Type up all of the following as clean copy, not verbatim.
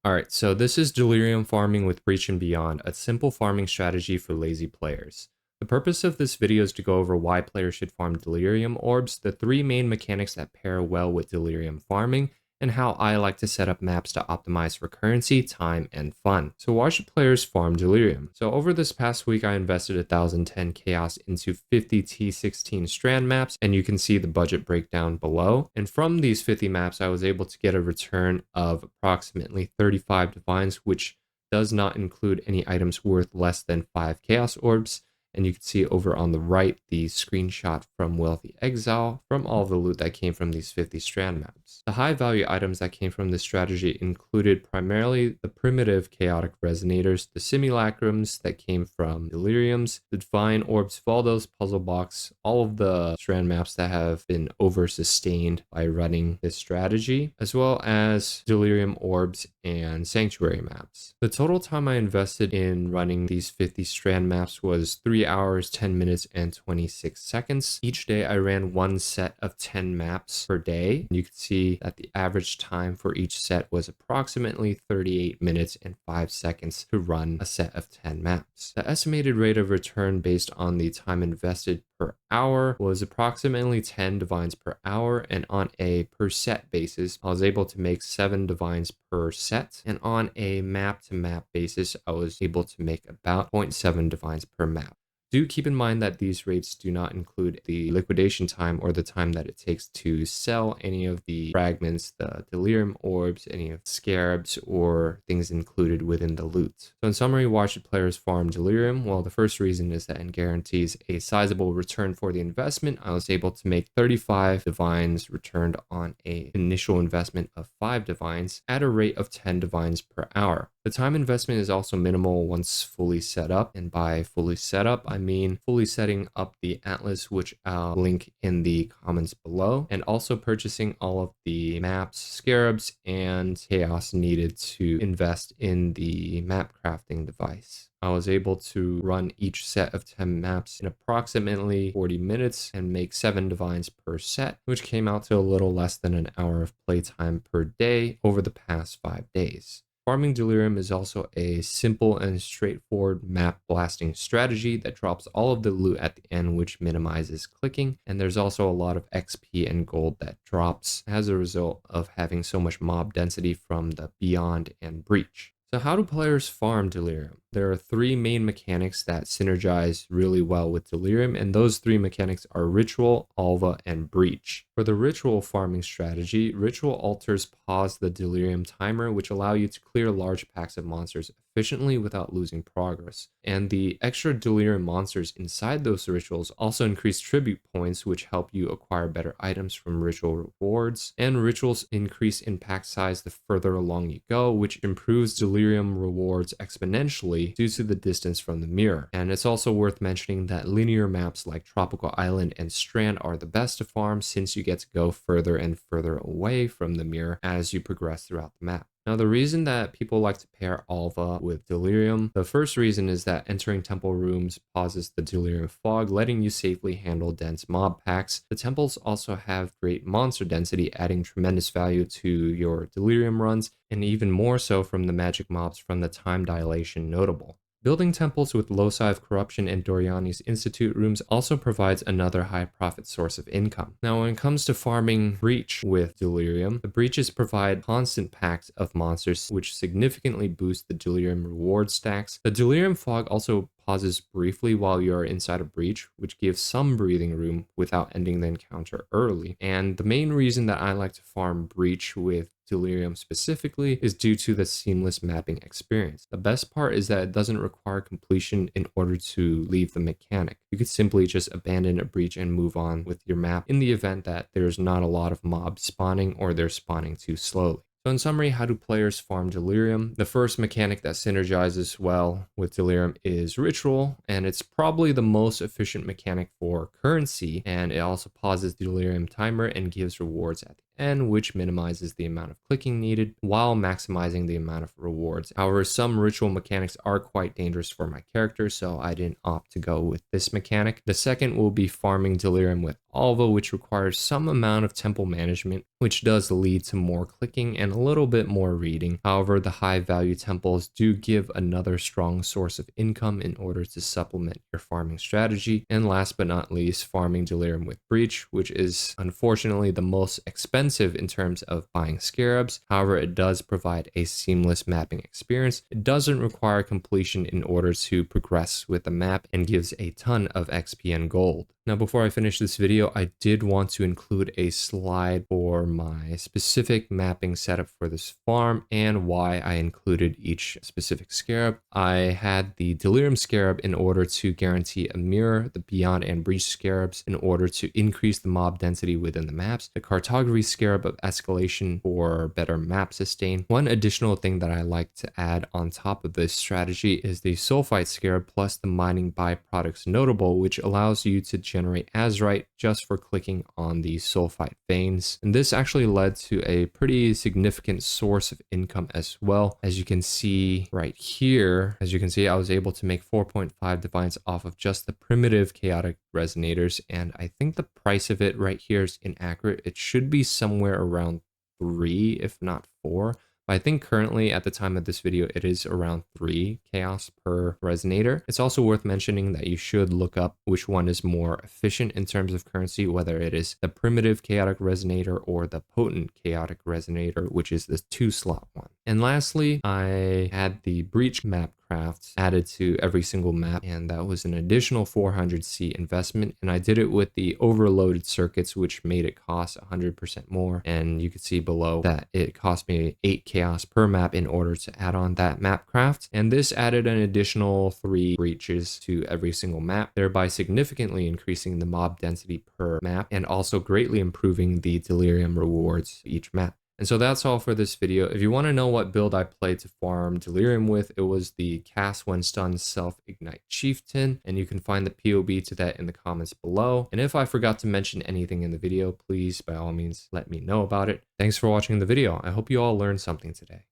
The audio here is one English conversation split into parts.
Alright, so this is Delirium Farming with Breach and Beyond, a simple farming strategy for lazy players. The purpose of this video is to go over why players should farm Delirium Orbs, the three main mechanics that pair well with Delirium Farming, and how I like to set up maps to optimize for currency, time, and fun. So why should players farm Delirium? So over this past week, I invested 1010 Chaos into 50 T16 strand maps, and you can see the budget breakdown below. And from these 50 maps, I was able to get a return of approximately 35 divines, which does not include any items worth less than 5 Chaos Orbs. And you can see over on the right the screenshot from Wealthy Exile from all the loot that came from these 50 strand maps. The high value items that came from this strategy included primarily the primitive chaotic resonators, the simulacrums that came from Deliriums, the divine orbs, Valdo's puzzle box, all of the strand maps that have been over sustained by running this strategy, as well as Delirium orbs and sanctuary maps. The total time I invested in running these 50 strand maps was 3 hours, 10 minutes, and 26 seconds. Each day I ran one set of 10 maps per day. You can see that the average time for each set was approximately 38 minutes and 5 seconds to run a set of 10 maps. The estimated rate of return based on the time invested per hour was approximately 10 divines per hour, and on a per set basis, I was able to make 7 divines per set, and on a map to map basis, I was able to make about 0.7 divines per map. Do keep in mind that these rates do not include the liquidation time or the time that it takes to sell any of the fragments, the delirium orbs, any of the scarabs, or things included within the loot. So in summary, why should players farm delirium? Well, the first reason is that it guarantees a sizable return for the investment. I was able to make 35 divines returned on an initial investment of 5 divines at a rate of 10 divines per hour. The time investment is also minimal once fully set up, and by fully set up, I mean fully setting up the Atlas, which I'll link in the comments below, and also purchasing all of the maps, scarabs, and chaos needed to invest in the map crafting device. I was able to run each set of 10 maps in approximately 40 minutes and make 7 divines per set, which came out to a little less than an hour of playtime per day over the past 5 days. Farming Delirium is also a simple and straightforward map blasting strategy that drops all of the loot at the end, which minimizes clicking, and there's also a lot of XP and gold that drops as a result of having so much mob density from the Beyond and Breach. So how do players farm Delirium? There are 3 main mechanics that synergize really well with Delirium, and those 3 mechanics are Ritual, Alva, and Breach. For the Ritual farming strategy, Ritual altars pause the Delirium timer, which allow you to clear large packs of monsters efficiently without losing progress. And the extra Delirium monsters inside those rituals also increase tribute points, which help you acquire better items from ritual rewards. And rituals increase in pack size the further along you go, which improves Delirium rewards exponentially due to the distance from the mirror. And it's also worth mentioning that linear maps like Tropical Island and Strand are the best to farm, since you get to go further and further away from the mirror as you progress throughout the map. Now, the reason that people like to pair Alva with Delirium, the first reason is that entering temple rooms pauses the Delirium fog, letting you safely handle dense mob packs. The temples also have great monster density, adding tremendous value to your Delirium runs, and even more so from the magic mobs from the time dilation notable. Building temples with Loci of Corruption and Doriani's Institute rooms also provides another high profit source of income. Now, when it comes to farming Breach with Delirium, the Breaches provide constant packs of monsters, which significantly boost the Delirium reward stacks. The Delirium fog also pauses briefly while you are inside a breach, which gives some breathing room without ending the encounter early. And the main reason that I like to farm Breach with Delirium specifically is due to the seamless mapping experience. The best part is that it doesn't require completion in order to leave the mechanic. You could simply just abandon a breach and move on with your map in the event that there's not a lot of mobs spawning or they're spawning too slowly. So in summary, how do players farm Delirium? The first mechanic that synergizes well with Delirium is Ritual, and it's probably the most efficient mechanic for currency, and it also pauses the Delirium timer and gives rewards at the end, which minimizes the amount of clicking needed while maximizing the amount of rewards. However, some ritual mechanics are quite dangerous for my character, so I didn't opt to go with this mechanic. The second will be farming Delirium with all of which requires some amount of temple management, which does lead to more clicking and a little bit more reading. However, the high value temples do give another strong source of income in order to supplement your farming strategy. And last but not least, farming Delirium with Breach, which is unfortunately the most expensive in terms of buying scarabs. However, it does provide a seamless mapping experience. It doesn't require completion in order to progress with the map and gives a ton of XP and gold. Now, before I finish this video, I did want to include a slide for my specific mapping setup for this farm and why I included each specific scarab. I had the Delirium scarab in order to guarantee a mirror, the Beyond and Breach scarabs in order to increase the mob density within the maps, the Cartography scarab of escalation for better map sustain. One additional thing that I like to add on top of this strategy is the Sulfite scarab plus the mining byproducts notable, which allows you to generate azurite just for clicking on the sulfite veins. And this actually led to a pretty significant source of income as well. As you can see right here, I was able to make 4.5 divines off of just the primitive chaotic resonators. And I think the price of it right here is inaccurate. It should be somewhere around 3, if not 4. I think currently at the time of this video, it is around 3 chaos per resonator. It's also worth mentioning that you should look up which one is more efficient in terms of currency, whether it is the primitive chaotic resonator or the potent chaotic resonator, which is the 2-slot one. And lastly, I had the breach map crafts added to every single map, and that was an additional 400C investment. And I did it with the overloaded circuits, which made it cost 100% more. And you can see below that it cost me 8 chaos per map in order to add on that map craft. And this added an additional 3 breaches to every single map, thereby significantly increasing the mob density per map and also greatly improving the Delirium rewards each map. And so that's all for this video. If you want to know what build I played to farm Delirium with, it was the Cast When Stunned Self-Ignite Chieftain, and you can find the POB to that in the comments below. And if I forgot to mention anything in the video, please, by all means, let me know about it. Thanks for watching the video. I hope you all learned something today.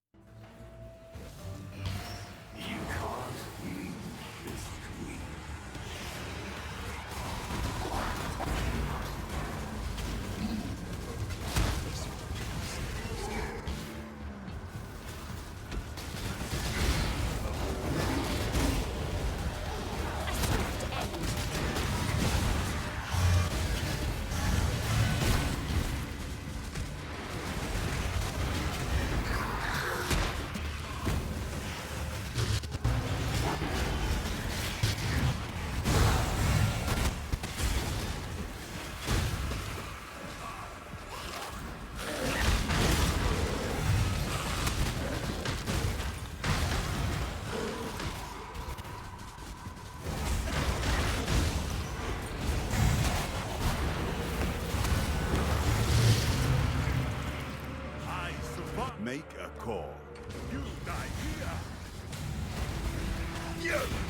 Make a call. You die here. You.